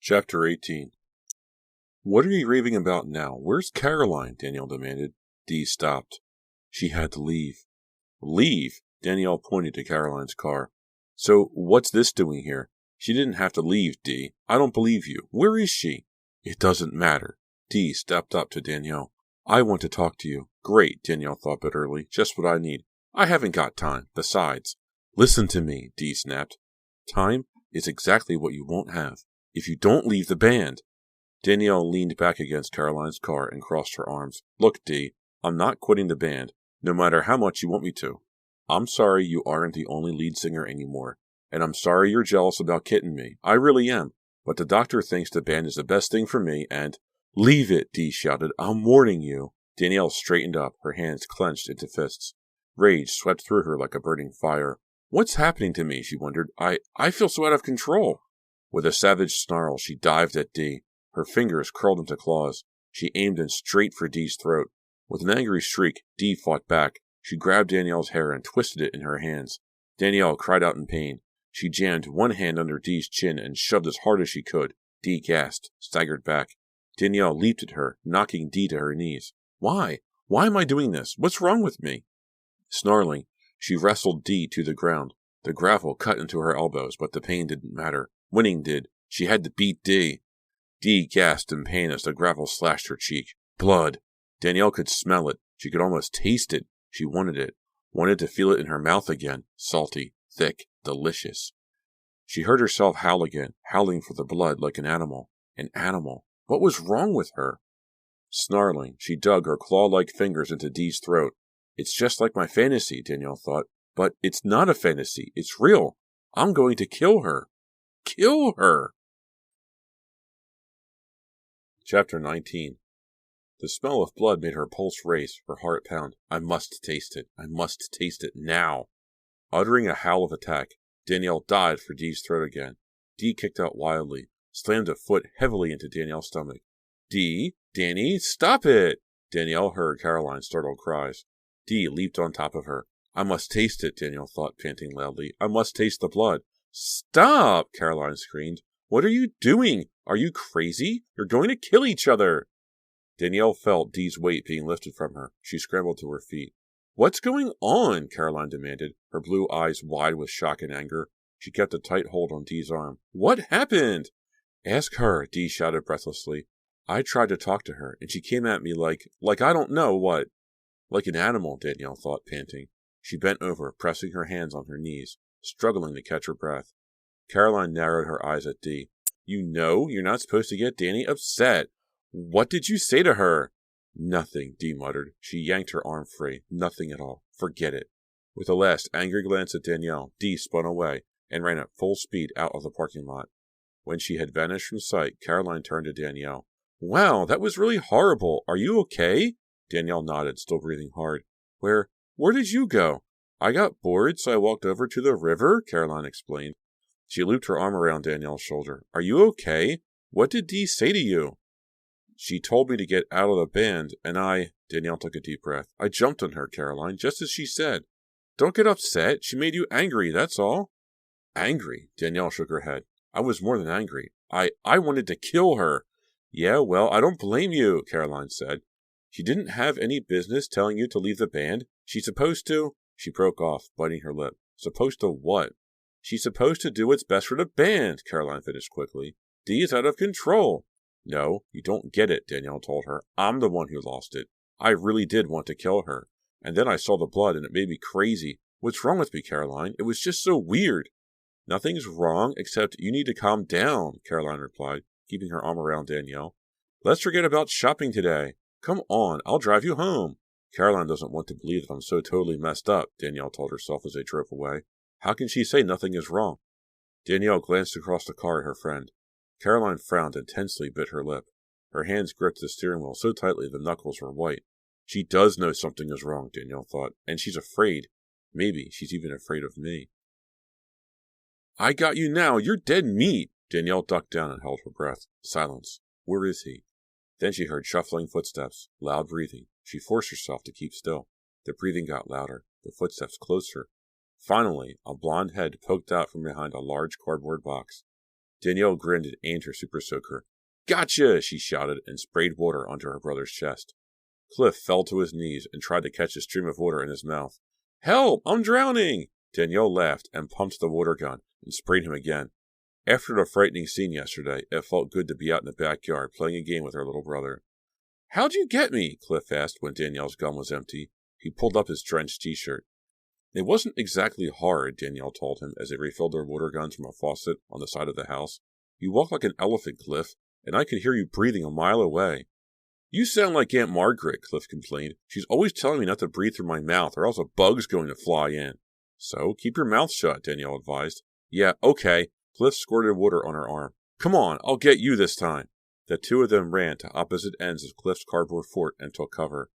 Chapter 18. What are you raving about now? Where's Caroline? Danielle demanded. Dee stopped. She had to leave. Leave? Danielle pointed to Caroline's car. So what's this doing here? She didn't have to leave, Dee. I don't believe you. Where is she? It doesn't matter. Dee stepped up to Danielle. I want to talk to you. Great, Danielle thought bitterly. Just what I need. I haven't got time. Besides. Listen to me, Dee snapped. Time is exactly what you won't have if you don't leave the band. Danielle leaned back against Caroline's car and crossed her arms. Look, Dee, I'm not quitting the band, no matter how much you want me to. I'm sorry you aren't the only lead singer anymore, and I'm sorry you're jealous about Kit and me. I really am, but the doctor thinks the band is the best thing for me, and— Leave it, Dee shouted. I'm warning you. Danielle straightened up, her hands clenched into fists. Rage swept through her like a burning fire. What's happening to me? She wondered. I feel so out of control. With a savage snarl, she dived at Dee. Her fingers curled into claws. She aimed in straight for Dee's throat. With an angry shriek, Dee fought back. She grabbed Danielle's hair and twisted it in her hands. Danielle cried out in pain. She jammed one hand under Dee's chin and shoved as hard as she could. Dee gasped, staggered back. Danielle leaped at her, knocking Dee to her knees. Why? Why am I doing this? What's wrong with me? Snarling, she wrestled Dee to the ground. The gravel cut into her elbows, but the pain didn't matter. Winning did. She had to beat Dee. Dee gasped in pain as the gravel slashed her cheek. Blood. Danielle could smell it. She could almost taste it. She wanted it. Wanted to feel it in her mouth again. Salty, thick, delicious. She heard herself howl again, howling for the blood like an animal. An animal. What was wrong with her? Snarling, she dug her claw-like fingers into Dee's throat. It's just like my fantasy, Danielle thought. But it's not a fantasy. It's real. I'm going to kill her. Kill her! Chapter 19. The smell of blood made her pulse race, her heart pound. I must taste it. I must taste it now. Uttering a howl of attack, Danielle dived for Dee's throat again. Dee kicked out wildly, slammed a foot heavily into Danielle's stomach. Dee? Danny? Stop it! Danielle heard Caroline's startled cries. Dee leaped on top of her. I must taste it, Danielle thought, panting loudly. I must taste the blood. Stop! Caroline screamed. What are you doing? Are you crazy? You're going to kill each other! Danielle felt Dee's weight being lifted from her. She scrambled to her feet. What's going on? Caroline demanded, her blue eyes wide with shock and anger. She kept a tight hold on Dee's arm. What happened? Ask her, Dee shouted breathlessly. I tried to talk to her, and she came at me like I don't know what. Like an animal, Danielle thought, panting. She bent over, pressing her hands on her knees, struggling to catch her breath. Caroline narrowed her eyes at Dee. You know you're not supposed to get Danny upset. What did you say to her? Nothing, Dee muttered. She yanked her arm free. Nothing at all. Forget it. With a last angry glance at Danielle, Dee spun away and ran at full speed out of the parking lot. When she had vanished from sight, Caroline turned to Danielle. Wow, that was really horrible. Are you okay? Danielle nodded, still breathing hard. Where did you go? I got bored, so I walked over to the river, Caroline explained. She looped her arm around Danielle's shoulder. Are you okay? What did Dee say to you? She told me to get out of the band, and Danielle took a deep breath. I jumped on her, Caroline, just as she said. Don't get upset. She made you angry, that's all. Angry? Danielle shook her head. I was more than angry. I wanted to kill her. Yeah, well, I don't blame you, Caroline said. She didn't have any business telling you to leave the band. She's supposed to— She broke off, biting her lip. Supposed to what? She's supposed to do what's best for the band, Caroline finished quickly. Dee is out of control. No, you don't get it, Danielle told her. I'm the one who lost it. I really did want to kill her. And then I saw the blood and it made me crazy. What's wrong with me, Caroline? It was just so weird. Nothing's wrong, except you need to calm down, Caroline replied, keeping her arm around Danielle. Let's forget about shopping today. Come on, I'll drive you home. Caroline doesn't want to believe that I'm so totally messed up, Danielle told herself as they drove away. How can she say nothing is wrong? Danielle glanced across the car at her friend. Caroline frowned and tensely bit her lip. Her hands gripped the steering wheel so tightly the knuckles were white. She does know something is wrong, Danielle thought, and she's afraid. Maybe she's even afraid of me. I got you now. You're dead meat. Danielle ducked down and held her breath. Silence. Where is he? Then she heard shuffling footsteps, loud breathing. She forced herself to keep still. The breathing got louder, the footsteps closer. Finally, a blonde head poked out from behind a large cardboard box. Danielle grinned and aimed her super soaker. Gotcha! She shouted and sprayed water onto her brother's chest. Cliff fell to his knees and tried to catch a stream of water in his mouth. Help! I'm drowning! Danielle laughed and pumped the water gun and sprayed him again. After the frightening scene yesterday, it felt good to be out in the backyard playing a game with her little brother. How'd you get me? Cliff asked when Danielle's gun was empty. He pulled up his drenched t-shirt. It wasn't exactly hard, Danielle told him as they refilled their water guns from a faucet on the side of the house. You walk like an elephant, Cliff, and I could hear you breathing a mile away. You sound like Aunt Margaret, Cliff complained. She's always telling me not to breathe through my mouth or else a bug's going to fly in. So keep your mouth shut, Danielle advised. Yeah, okay. Cliff squirted water on her arm. Come on, I'll get you this time. The two of them ran to opposite ends of Cliff's cardboard fort and took cover.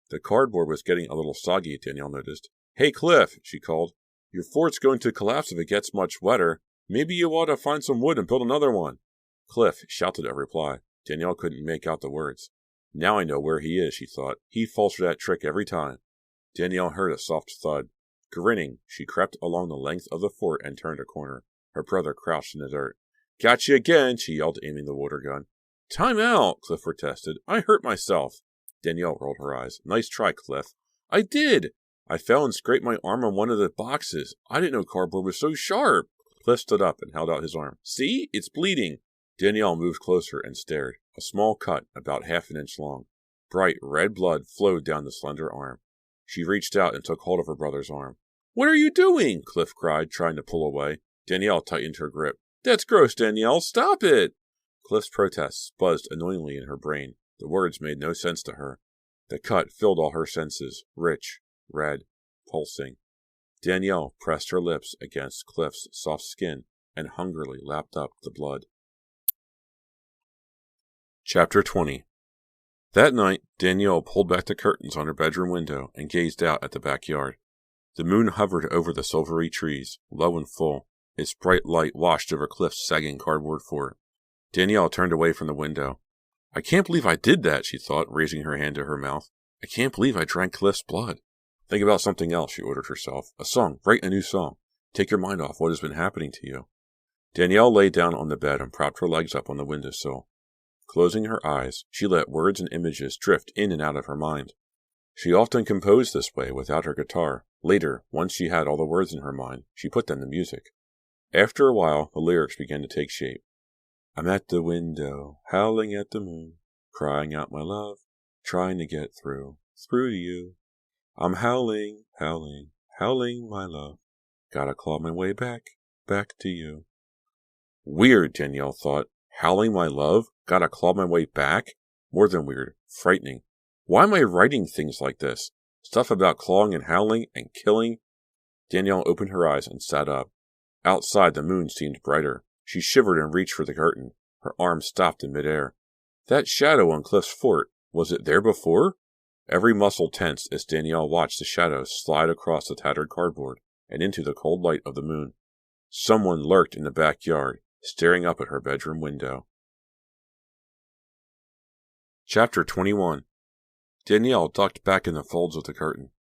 The cardboard was getting a little soggy, Danielle noticed. Hey, Cliff, she called. Your fort's going to collapse if it gets much wetter. Maybe you ought to find some wood and build another one. Cliff shouted a reply. Danielle couldn't make out the words. Now I know where he is, she thought. He falls for that trick every time. Danielle heard a soft thud. Grinning, she crept along the length of the fort and turned a corner. Her brother crouched in the dirt. Gotcha again, she yelled, aiming the water gun. Time out, Cliff protested. I hurt myself. Danielle rolled her eyes. Nice try, Cliff. I did. I fell and scraped my arm on one of the boxes. I didn't know cardboard was so sharp. Cliff stood up and held out his arm. See? It's bleeding. Danielle moved closer and stared. A small cut, about half an inch long. Bright red blood flowed down the slender arm. She reached out and took hold of her brother's arm. What are you doing? Cliff cried, trying to pull away. Danielle tightened her grip. That's gross, Danielle. Stop it! Cliff's protests buzzed annoyingly in her brain. The words made no sense to her. The cut filled all her senses, rich, red, pulsing. Danielle pressed her lips against Cliff's soft skin and hungrily lapped up the blood. Chapter 20. That night, Danielle pulled back the curtains on her bedroom window and gazed out at the backyard. The moon hovered over the silvery trees, low and full. Its bright light washed over Cliff's sagging cardboard fort. Danielle turned away from the window. I can't believe I did that, she thought, raising her hand to her mouth. I can't believe I drank Cliff's blood. Think about something else, she ordered herself. A song. Write a new song. Take your mind off what has been happening to you. Danielle lay down on the bed and propped her legs up on the windowsill. Closing her eyes, she let words and images drift in and out of her mind. She often composed this way without her guitar. Later, once she had all the words in her mind, she put them to music. After a while, the lyrics began to take shape. I'm at the window, howling at the moon, crying out my love, trying to get through to you. I'm howling, howling, howling my love, gotta claw my way back to you. Weird, Danielle thought. Howling my love? Gotta claw my way back? More than weird. Frightening. Why am I writing things like this? Stuff about clawing and howling and killing? Danielle opened her eyes and sat up. Outside, the moon seemed brighter. She shivered and reached for the curtain. Her arm stopped in midair. That shadow on Cliff's fort, was it there before? Every muscle tensed as Danielle watched the shadow slide across the tattered cardboard and into the cold light of the moon. Someone lurked in the backyard, staring up at her bedroom window. Chapter 21. Danielle ducked back in the folds of the curtain.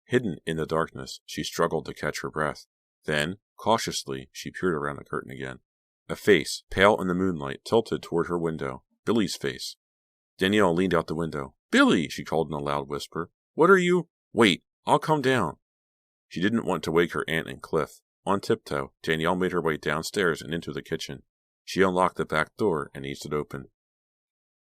Hidden in the darkness, she struggled to catch her breath. Then, cautiously, she peered around the curtain again. A face, pale in the moonlight, tilted toward her window. Billy's face. Danielle leaned out the window. Billy, she called in a loud whisper. What are you? Wait, I'll come down. She didn't want to wake her aunt and Cliff. On tiptoe, Danielle made her way downstairs and into the kitchen. She unlocked the back door and eased it open.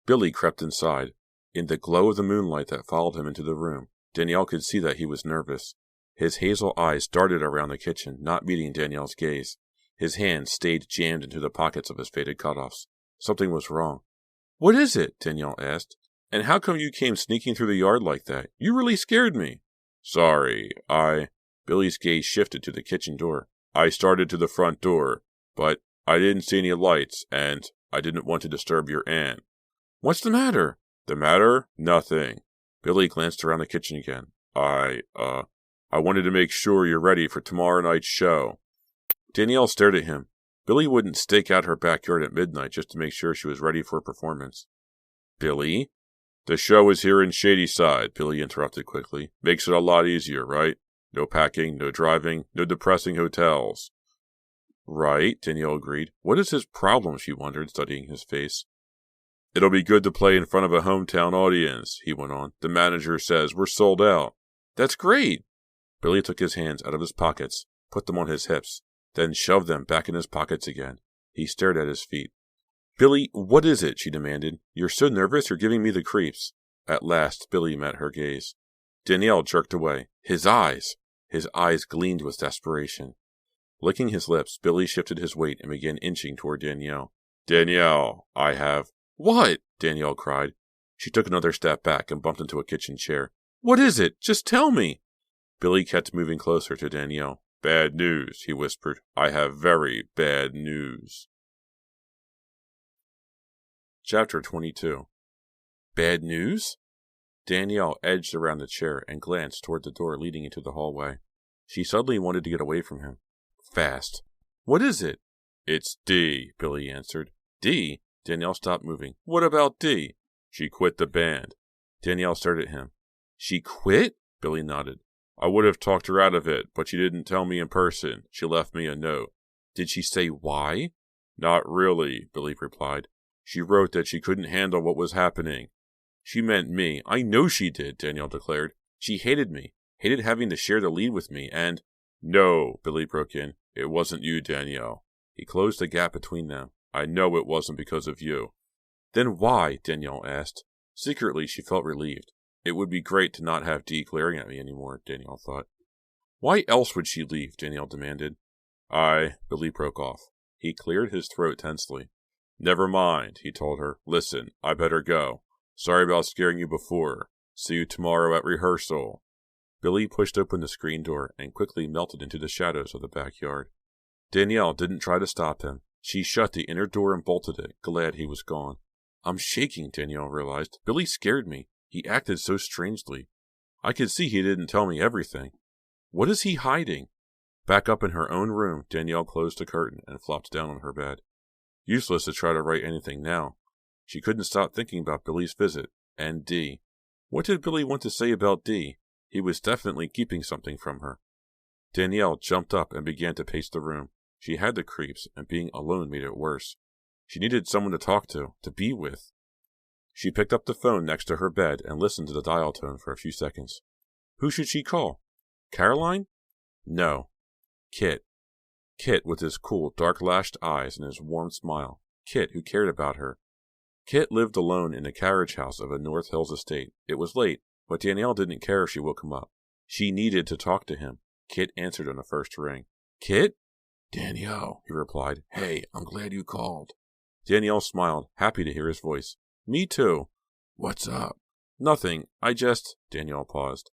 Billy crept inside. In the glow of the moonlight that followed him into the room, Danielle could see that he was nervous. His hazel eyes darted around the kitchen, not meeting Danielle's gaze. His hands stayed jammed into the pockets of his faded cutoffs. Something was wrong. What is it? Danielle asked. And how come you came sneaking through the yard like that? You really scared me. Sorry, Billy's gaze shifted to the kitchen door. I started to the front door, but I didn't see any lights, and I didn't want to disturb your aunt. What's the matter? The matter? Nothing. Billy glanced around the kitchen again. I wanted to make sure you're ready for tomorrow night's show. Danielle stared at him. Billy wouldn't stake out her backyard at midnight just to make sure she was ready for a performance. Billy? The show is here in Shadyside, Billy interrupted quickly. Makes it a lot easier, right? No packing, no driving, no depressing hotels. Right, Danielle agreed. What is his problem, she wondered, studying his face. It'll be good to play in front of a hometown audience, he went on. The manager says we're sold out. That's great. Billy took his hands out of his pockets, put them on his hips, then shoved them back in his pockets again. He stared at his feet. Billy, what is it? She demanded. You're so nervous, you're giving me the creeps. At last, Billy met her gaze. Danielle jerked away. His eyes gleamed with desperation. Licking his lips, Billy shifted his weight and began inching toward Danielle. Danielle, I have... What? Danielle cried. She took another step back and bumped into a kitchen chair. What is it? Just tell me. Billy kept moving closer to Danielle. Bad news, he whispered. I have very bad news. Chapter 22. Bad news? Danielle edged around the chair and glanced toward the door leading into the hallway. She suddenly wanted to get away from him. Fast. What is it? It's Dee, Billy answered. Dee? Danielle stopped moving. What about Dee? She quit the band. Danielle stared at him. She quit? Billy nodded. I would have talked her out of it, but she didn't tell me in person. She left me a note. Did she say why? Not really, Billy replied. She wrote that she couldn't handle what was happening. She meant me. I know she did, Danielle declared. She hated me, hated having to share the lead with me, and... No, Billy broke in. It wasn't you, Danielle. He closed the gap between them. I know it wasn't because of you. Then why? Danielle asked. Secretly, she felt relieved. It would be great to not have Dee glaring at me anymore, Danielle thought. Why else would she leave? Danielle demanded. Billy broke off. He cleared his throat tensely. Never mind, he told her. Listen, I better go. Sorry about scaring you before. See you tomorrow at rehearsal. Billy pushed open the screen door and quickly melted into the shadows of the backyard. Danielle didn't try to stop him. She shut the inner door and bolted it, glad he was gone. I'm shaking, Danielle realized. Billy scared me. He acted so strangely. I could see he didn't tell me everything. What is he hiding? Back up in her own room, Danielle closed the curtain and flopped down on her bed. Useless to try to write anything now. She couldn't stop thinking about Billy's visit, and Dee. What did Billy want to say about Dee? He was definitely keeping something from her. Danielle jumped up and began to pace the room. She had the creeps, and being alone made it worse. She needed someone to talk to be with. She picked up the phone next to her bed and listened to the dial tone for a few seconds. Who should she call? Caroline? No. Kit. Kit with his cool, dark-lashed eyes and his warm smile. Kit who cared about her. Kit lived alone in the carriage house of a North Hills estate. It was late, but Danielle didn't care if she woke him up. She needed to talk to him. Kit answered on the first ring. Kit? Danielle, he replied. Hey, I'm glad you called. Danielle smiled, happy to hear his voice. Me too. What's up? Nothing. Danielle paused.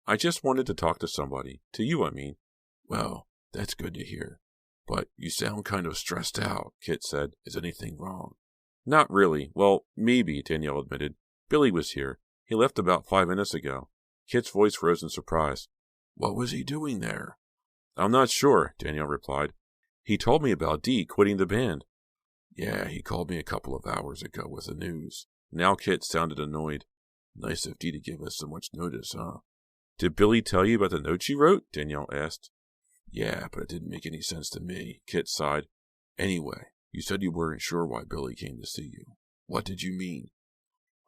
I just wanted to talk to somebody. To you, I mean. Well, that's good to hear. But you sound kind of stressed out, Kit said. Is anything wrong? Not really. Well, maybe, Danielle admitted. Billy was here. He left about 5 minutes ago. Kit's voice rose in surprise. What was he doing there? I'm not sure, Danielle replied. He told me about Dee quitting the band. Yeah, he called me a couple of hours ago with the news. Now Kit sounded annoyed. Nice of Dee to give us so much notice, huh? Did Billy tell you about the note she wrote? Danielle asked. Yeah, but it didn't make any sense to me, Kit sighed. Anyway, you said you weren't sure why Billy came to see you. What did you mean?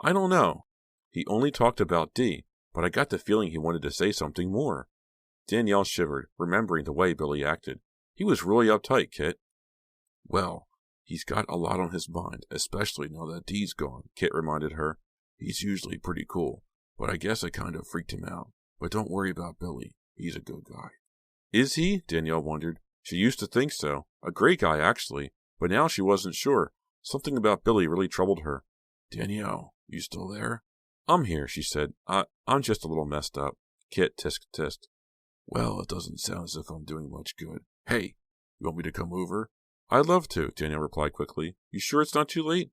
I don't know. He only talked about Dee, but I got the feeling he wanted to say something more. Danielle shivered, remembering the way Billy acted. He was really uptight, Kit. Well, he's got a lot on his mind, especially now that Dee's gone, Kit reminded her. He's usually pretty cool, but I guess I kind of freaked him out. But don't worry about Billy. He's a good guy. Is he? Danielle wondered. She used to think so. A great guy, actually. But now she wasn't sure. Something about Billy really troubled her. Danielle, you still there? I'm here, she said. I'm just a little messed up. Kit tisk-tissed. Well, it doesn't sound as if I'm doing much good. Hey, you want me to come over? I'd love to, Danielle replied quickly. You sure it's not too late?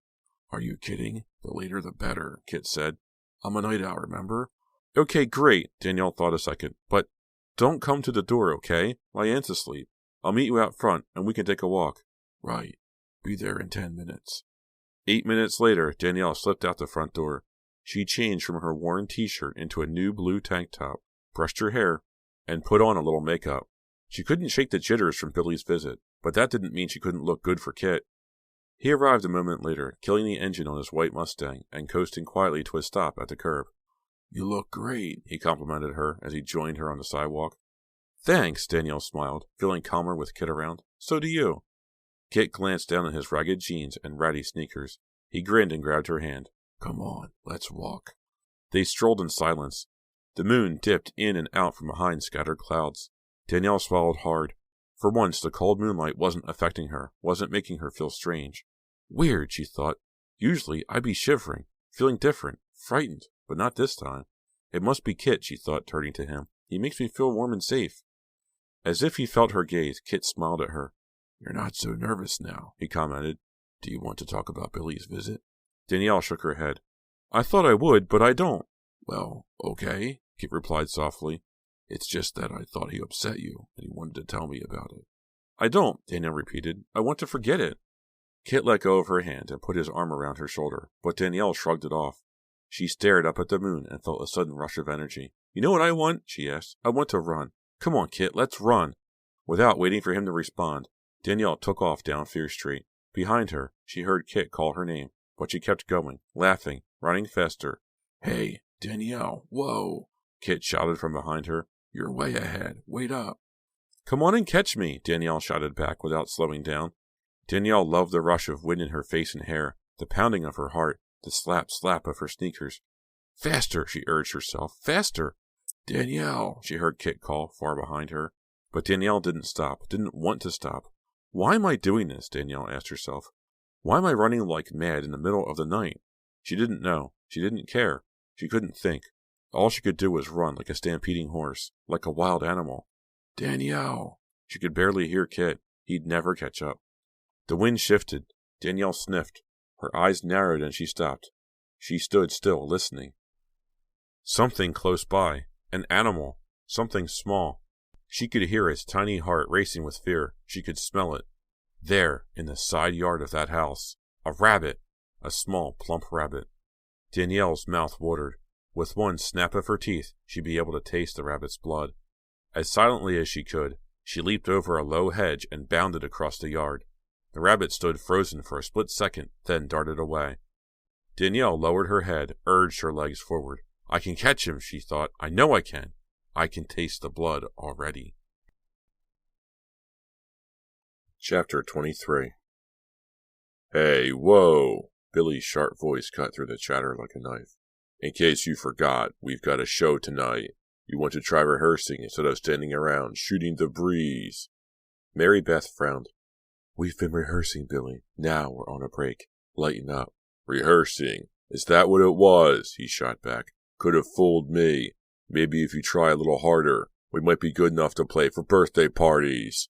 Are you kidding? The later the better, Kit said. I'm a night owl, remember? Okay, great, Danielle thought a second. But don't come to the door, okay? My aunt's asleep. I'll meet you out front, and we can take a walk. Right. Be there in 10 minutes. 8 minutes later, Danielle slipped out the front door. She changed from her worn t-shirt into a new blue tank top, brushed her hair, and put on a little makeup. She couldn't shake the jitters from Billy's visit. but that didn't mean she couldn't look good for Kit. He arrived a moment later, killing the engine on his white Mustang and coasting quietly to a stop at the curb. "You look great," he complimented her as he joined her on the sidewalk. "Thanks," Danielle smiled, feeling calmer with Kit around. "So do you." Kit glanced down at his ragged jeans and ratty sneakers. He grinned and grabbed her hand. "Come on, let's walk." They strolled in silence. The moon dipped in and out from behind scattered clouds. Danielle swallowed hard. For once, the cold moonlight wasn't affecting her, wasn't making her feel strange. Weird, she thought. Usually, I'd be shivering, feeling different, frightened, but not this time. It must be Kit, she thought, turning to him. He makes me feel warm and safe. As if he felt her gaze, Kit smiled at her. "You're not so nervous now," he commented. "Do you want to talk about Billy's visit?" Danielle shook her head. "I thought I would, but I don't." "Well, okay," Kit replied softly. "It's just that I thought he upset you, and he wanted to tell me about it." "I don't," Danielle repeated. "I want to forget it." Kit let go of her hand and put his arm around her shoulder, but Danielle shrugged it off. She stared up at the moon and felt a sudden rush of energy. "You know what I want?" she asked. "I want to run. Come on, Kit, let's run." Without waiting for him to respond, Danielle took off down Fear Street. Behind her, she heard Kit call her name, but she kept going, laughing, running faster. "Hey, Danielle, whoa!" Kit shouted from behind her. "You're way ahead. Wait up." "Come on and catch me," Danielle shouted back without slowing down. Danielle loved the rush of wind in her face and hair, the pounding of her heart, the slap of her sneakers. "Faster," she urged herself. "Faster!" "Danielle," she heard Kit call far behind her. But Danielle didn't stop, didn't want to stop. Why am I doing this? Danielle asked herself. Why am I running like mad in the middle of the night? She didn't know. She didn't care. She couldn't think. All she could do was run like a stampeding horse, like a wild animal. "Danielle!" She could barely hear Kit. He'd never catch up. The wind shifted. Danielle sniffed. Her eyes narrowed and she stopped. She stood still, listening. Something close by. An animal. Something small. She could hear its tiny heart racing with fear. She could smell it. There, in the side yard of that house. A rabbit. A small, plump rabbit. Danielle's mouth watered. With one snap of her teeth, she'd be able to taste the rabbit's blood. As silently as she could, she leaped over a low hedge and bounded across the yard. The rabbit stood frozen for a split second, then darted away. Danielle lowered her head, urged her legs forward. "I can catch him," she thought. "I know I can. I can taste the blood already." Chapter 23. "Hey, whoa!" Billy's sharp voice cut through the chatter like a knife. "In case you forgot, we've got a show tonight. You want to try rehearsing instead of standing around shooting the breeze." Mary Beth frowned. "We've been rehearsing, Billy. Now we're on a break. Lighten up." "Rehearsing? Is that what it was?" he shot back. "Could have fooled me. Maybe if you try a little harder, we might be good enough to play for birthday parties."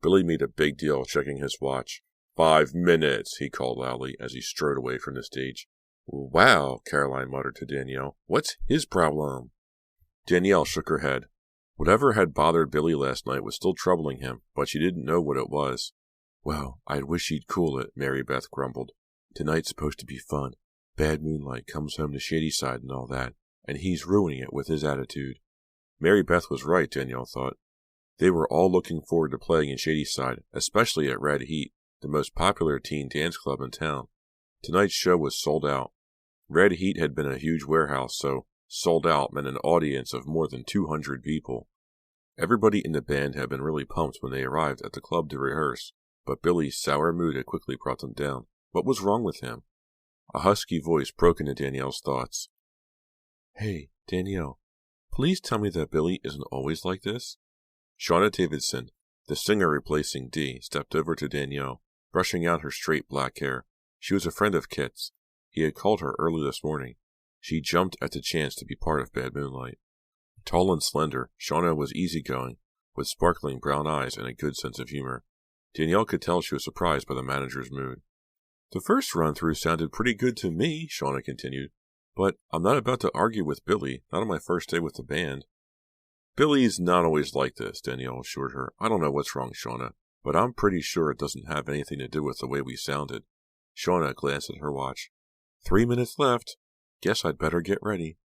Billy made a big deal of checking his watch. 5 minutes, he called loudly as he strode away from the stage. "Wow," Caroline muttered to Danielle. "What's his problem?" Danielle shook her head. Whatever had bothered Billy last night was still troubling him, but she didn't know what it was. "Well, I'd wish he'd cool it," Mary Beth grumbled. "Tonight's supposed to be fun. Bad Moonlight comes home to Shadyside and all that, and he's ruining it with his attitude." Mary Beth was right, Danielle thought. They were all looking forward to playing in Shadyside, especially at Red Heat, the most popular teen dance club in town. Tonight's show was sold out. Red Heat had been a huge warehouse, so sold out meant an audience of more than 200 people. Everybody in the band had been really pumped when they arrived at the club to rehearse, but Billy's sour mood had quickly brought them down. What was wrong with him? A husky voice broke into Danielle's thoughts. "Hey, Danielle, please tell me that Billy isn't always like this?" Shauna Davidson, the singer replacing Dee, stepped over to Danielle, brushing out her straight black hair. She was a friend of Kit's. He had called her early this morning. She jumped at the chance to be part of Bad Moonlight. Tall and slender, Shauna was easygoing, with sparkling brown eyes and a good sense of humor. Danielle could tell she was surprised by the manager's mood. "The first run-through sounded pretty good to me," Shauna continued. "But I'm not about to argue with Billy, not on my first day with the band." "Billy's not always like this," Danielle assured her. "I don't know what's wrong, Shauna, but I'm pretty sure it doesn't have anything to do with the way we sounded." Shauna glanced at her watch. 3 minutes left. Guess I'd better get ready."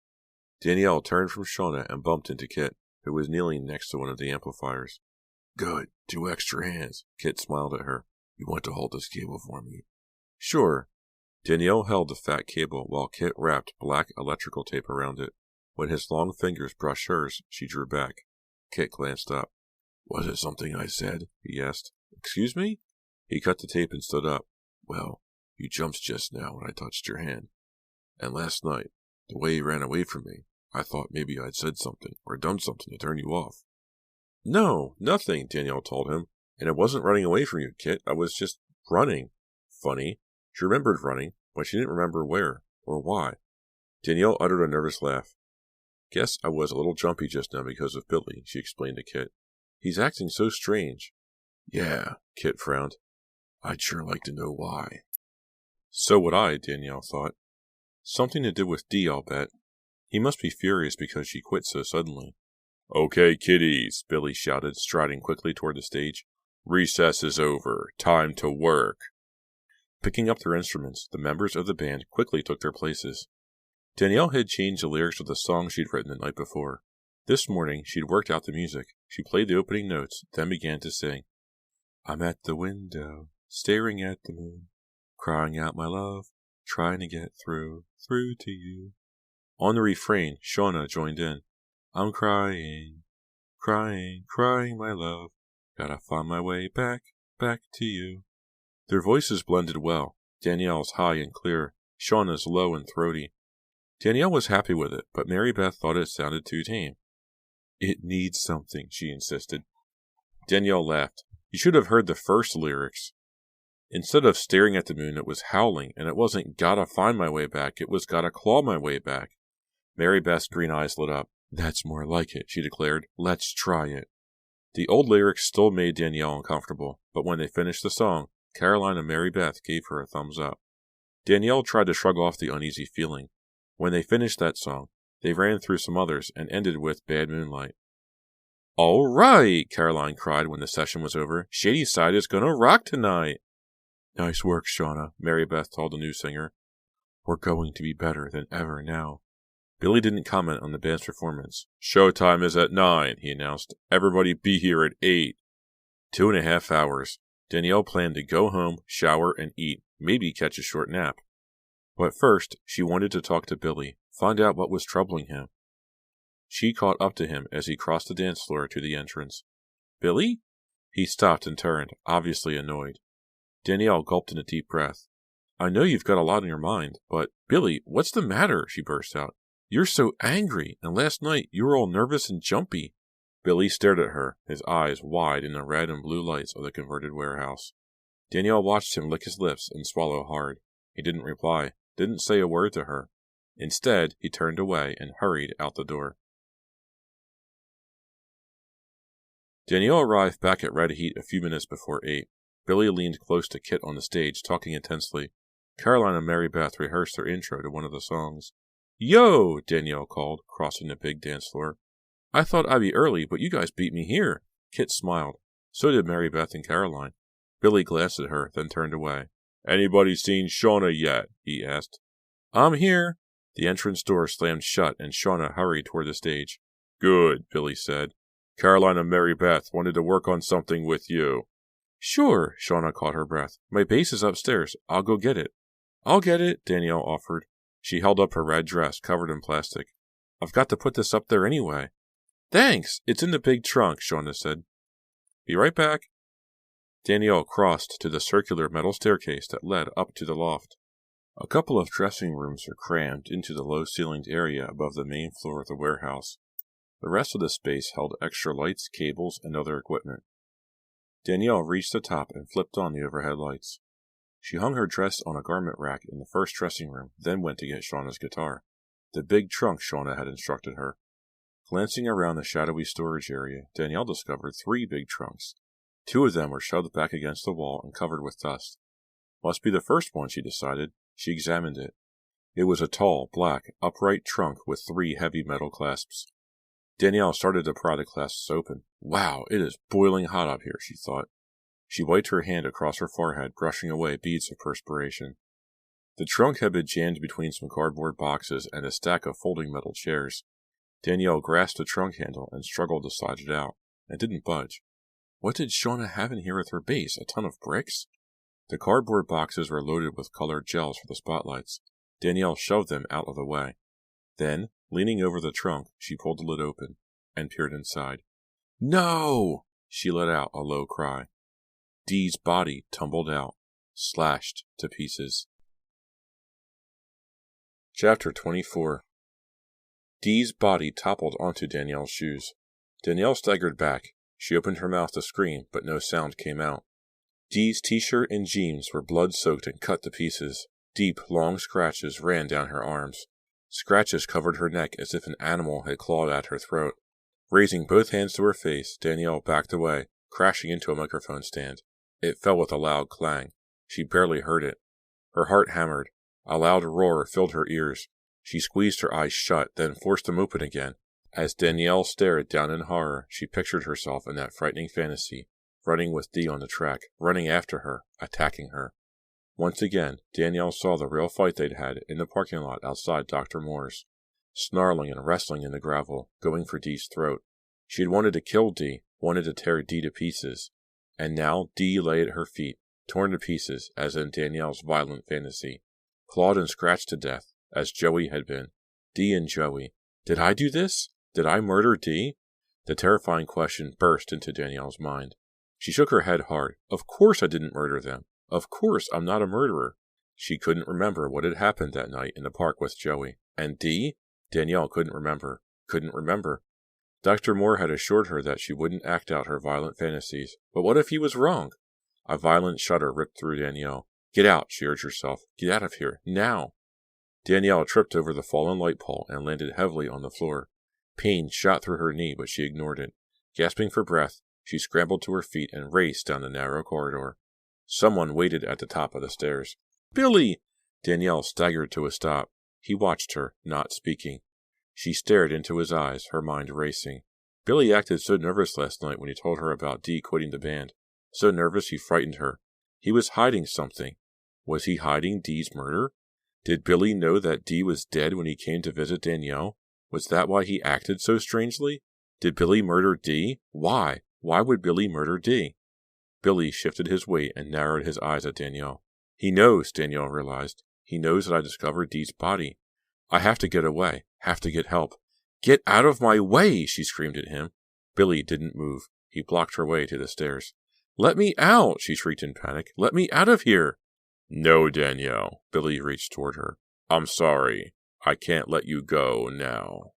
Danielle turned from Shauna and bumped into Kit, who was kneeling next to one of the amplifiers. Good. 2 extra hands. Kit smiled at her. You want to hold this cable for me? Sure. Danielle held the fat cable while Kit wrapped black electrical tape around it. When his long fingers brushed hers, she drew back. Kit glanced up. Was it something I said? He asked. Excuse me? He cut the tape and stood up. Well, you jumped just now when I touched your hand. And last night, the way you ran away from me, I thought maybe I'd said something or done something to turn you off. No, nothing, Danielle told him. And I wasn't running away from you, Kit. I was just running. Funny. She remembered running, but she didn't remember where or why. Danielle uttered a nervous laugh. Guess I was a little jumpy just now because of Billy, she explained to Kit. He's acting so strange. Yeah, Kit frowned. I'd sure like to know why. So would I, Danielle thought. Something to do with D, I'll bet. He must be furious because she quit so suddenly. Okay, kiddies, Billy shouted, striding quickly toward the stage. Recess is over. Time to work. Picking up their instruments, the members of the band quickly took their places. Danielle had changed the lyrics of the song she'd written the night before. This morning, she'd worked out the music. She played the opening notes, then began to sing. I'm at the window, staring at the moon, crying out my love, trying to get through to you. On the refrain, Shauna joined in. I'm crying, crying, my love, gotta find my way back to you. Their voices blended well, Danielle's high and clear, Shauna's low and throaty. Danielle was happy with it, but Mary Beth thought it sounded too tame. It needs something, she insisted. Danielle laughed. You should have heard the first lyrics. Instead of staring at the moon, it was howling, and it wasn't gotta find my way back, it was gotta claw my way back. Mary Beth's green eyes lit up. That's more like it, she declared. Let's try it. The old lyrics still made Danielle uncomfortable, but when they finished the song, Caroline and Mary Beth gave her a thumbs up. Danielle tried to shrug off the uneasy feeling. When they finished that song, they ran through some others and ended with Bad Moonlight. All right, Caroline cried when the session was over. Shadyside is gonna rock tonight. Nice work, Shauna, Mary Beth told the new singer. We're going to be better than ever now. Billy didn't comment on the band's performance. Showtime is at 9, he announced. Everybody be here at 8. 2.5 hours. Danielle planned to go home, shower, and eat, maybe catch a short nap. But first, she wanted to talk to Billy, find out what was troubling him. She caught up to him as he crossed the dance floor to the entrance. Billy? He stopped and turned, obviously annoyed. Danielle gulped in a deep breath. I know you've got a lot on your mind, but, Billy, what's the matter? She burst out. You're so angry, and last night you were all nervous and jumpy. Billy stared at her, his eyes wide in the red and blue lights of the converted warehouse. Danielle watched him lick his lips and swallow hard. He didn't reply, didn't say a word to her. Instead, he turned away and hurried out the door. Danielle arrived back at Red Heat a few minutes before 8. Billy leaned close to Kit on the stage, talking intensely. Caroline and Mary Beth rehearsed their intro to one of the songs. Yo! Danielle called, crossing the big dance floor. I thought I'd be early, but you guys beat me here. Kit smiled. So did Mary Beth and Caroline. Billy glanced at her, then turned away. Anybody seen Shauna yet? He asked. I'm here. The entrance door slammed shut, and Shauna hurried toward the stage. Good, Billy said. Caroline and Mary Beth wanted to work on something with you. Sure, Shauna caught her breath. My bass is upstairs. I'll go get it. I'll get it, Danielle offered. She held up her red dress, covered in plastic. I've got to put this up there anyway. Thanks. It's in the big trunk, Shauna said. Be right back. Danielle crossed to the circular metal staircase that led up to the loft. A couple of dressing rooms were crammed into the low-ceilinged area above the main floor of the warehouse. The rest of the space held extra lights, cables, and other equipment. Danielle reached the top and flipped on the overhead lights. She hung her dress on a garment rack in the first dressing room, then went to get Shauna's guitar. The big trunk Shauna had instructed her. Glancing around the shadowy storage area, Danielle discovered 3 big trunks. 2 of them were shoved back against the wall and covered with dust. Must be the first one, she decided. She examined it. It was a tall, black, upright trunk with 3 heavy metal clasps. Danielle started to pry the clasps open. Wow, it is boiling hot up here, she thought. She wiped her hand across her forehead, brushing away beads of perspiration. The trunk had been jammed between some cardboard boxes and a stack of folding metal chairs. Danielle grasped the trunk handle and struggled to slide it out. It didn't budge. What did Shauna have in here with her base? A ton of bricks? The cardboard boxes were loaded with colored gels for the spotlights. Danielle shoved them out of the way. Then, leaning over the trunk, she pulled the lid open and peered inside. No! She let out a low cry. Dee's body tumbled out, slashed to pieces. Chapter 24. Dee's body toppled onto Danielle's shoes. Danielle staggered back. She opened her mouth to scream, but no sound came out. Dee's t-shirt and jeans were blood-soaked and cut to pieces. Deep, long scratches ran down her arms. Scratches covered her neck as if an animal had clawed at her throat. Raising both hands to her face, Danielle backed away, crashing into a microphone stand. It fell with a loud clang. She barely heard it. Her heart hammered. A loud roar filled her ears. She squeezed her eyes shut, then forced them open again. As Danielle stared down in horror, she pictured herself in that frightening fantasy, running with Dee on the track, running after her, attacking her. Once again, Danielle saw the real fight they'd had in the parking lot outside Dr. Moore's. Snarling and wrestling in the gravel, going for Dee's throat. She had wanted to kill Dee, wanted to tear Dee to pieces. And now Dee lay at her feet, torn to pieces, as in Danielle's violent fantasy. Clawed and scratched to death, as Joey had been. Dee and Joey. Did I do this? Did I murder Dee? The terrifying question burst into Danielle's mind. She shook her head hard. Of course I didn't murder them. Of course I'm not a murderer. She couldn't remember what had happened that night in the park with Joey. And Dee? Danielle couldn't remember. Dr. Moore had assured her that she wouldn't act out her violent fantasies. But what if he was wrong? A violent shudder ripped through Danielle. Get out, she urged herself. Get out of here, now. Danielle tripped over the fallen light pole and landed heavily on the floor. Pain shot through her knee, but she ignored it. Gasping for breath, she scrambled to her feet and raced down the narrow corridor. Someone waited at the top of the stairs. Billy! Danielle staggered to a stop. He watched her, not speaking. She stared into his eyes, her mind racing. Billy acted so nervous last night when he told her about Dee quitting the band. So nervous he frightened her. He was hiding something. Was he hiding Dee's murder? Did Billy know that Dee was dead when he came to visit Danielle? Was that why he acted so strangely? Did Billy murder Dee? Why? Why would Billy murder Dee? Billy shifted his weight and narrowed his eyes at Danielle. He knows, Danielle realized. He knows that I discovered Dee's body. I have to get away. Have to get help. Get out of my way, she screamed at him. Billy didn't move. He blocked her way to the stairs. Let me out, she shrieked in panic. Let me out of here. No, Danielle. Billy reached toward her. I'm sorry. I can't let you go now.